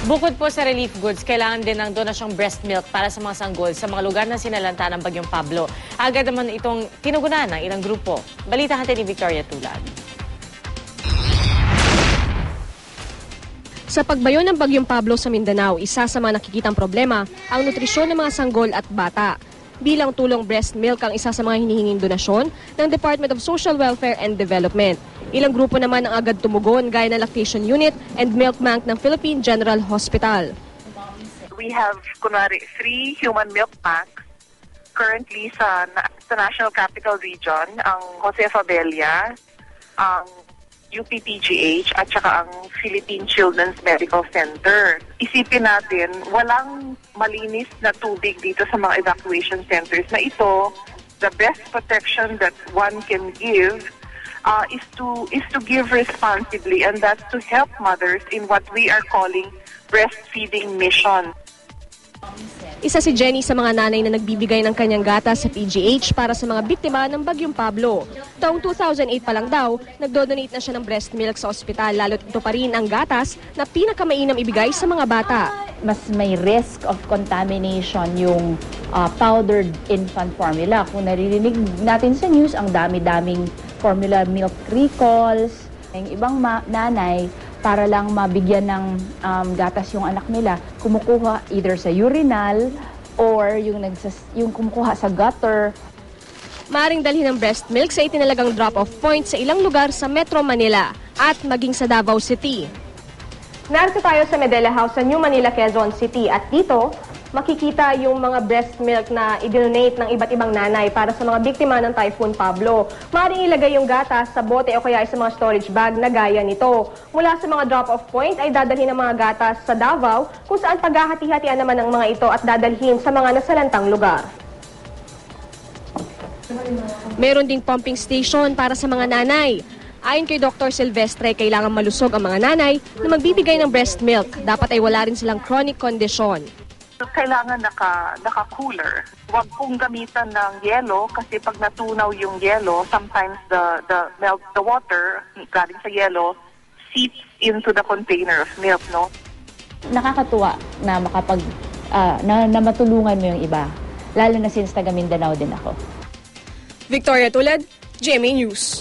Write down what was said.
Bukod po sa relief goods, kailangan din ng donasyong breast milk para sa mga sanggol sa mga lugar na sinalanta ng Bagyong Pablo. Agad naman itong tinugunan ng ilang grupo. Balita natin ni Victoria Tulad. Sa pagbayo ng Bagyong Pablo sa Mindanao, isa sa mga nakikitang problema ang nutrisyon ng mga sanggol at bata. Bilang tulong, breast milk ang isa sa mga hinihinging donasyon ng Department of Social Welfare and Development. Ilang grupo naman ang agad tumugon gaya ng Lactation Unit and Milk Bank ng Philippine General Hospital. We have, 3 human milk banks currently sa National Capital Region, ang Jose Fabella, ang UPPGH at saka ang Philippine Children's Medical Center. Isipin natin, walang malinis na tubig dito sa mga evacuation centers na ito. The best protection that one can give is to give responsibly, and that's to help mothers in what we are calling breastfeeding mission. Isa si Jenny sa mga nanay na nagbibigay ng kanyang gatas sa PGH para sa mga biktima ng Bagyong Pablo. Taong 2008 pa lang daw, nagdodonate na siya ng breast milk sa ospital, lalo't ito pa rin ang gatas na pinakamainam ibigay sa mga bata. Mas may risk of contamination yung powdered infant formula. Kung naririnig natin sa news, ang dami-daming formula milk recalls. Yung ibang nanay, para lang mabigyan ng gatas yung anak nila, kumukuha either sa urinal or yung kumukuha sa gutter. Maaring dalhin ng breast milk sa itinalagang drop-off point sa ilang lugar sa Metro Manila at maging sa Davao City. Narito tayo sa Medela House sa New Manila, Quezon City at dito makikita yung mga breast milk na i-donate ng iba't ibang nanay para sa mga biktima ng Typhoon Pablo. Maaaring ilagay yung gatas sa bote o kaya sa mga storage bag na gaya nito. Mula sa mga drop-off point ay dadalhin ng mga gatas sa Davao kung saan paghahati-hatian naman ng mga ito at dadalhin sa mga nasalantang lugar. Meron ding pumping station para sa mga nanay. Ayon kay Dr. Silvestre, kailangan malusog ang mga nanay na magbibigay ng breast milk. Dapat ay wala rin silang chronic condition. Kailangan naka-cooler. Huwag pong gamitan ng yelo kasi pag natunaw yung yelo, sometimes the water galing sa yelo seeps into the container of milk, no? Nakakatuwa na na matulungan mo yung iba. Lalo na since taga Mindanao din ako. Victoria Tulad, GMA News.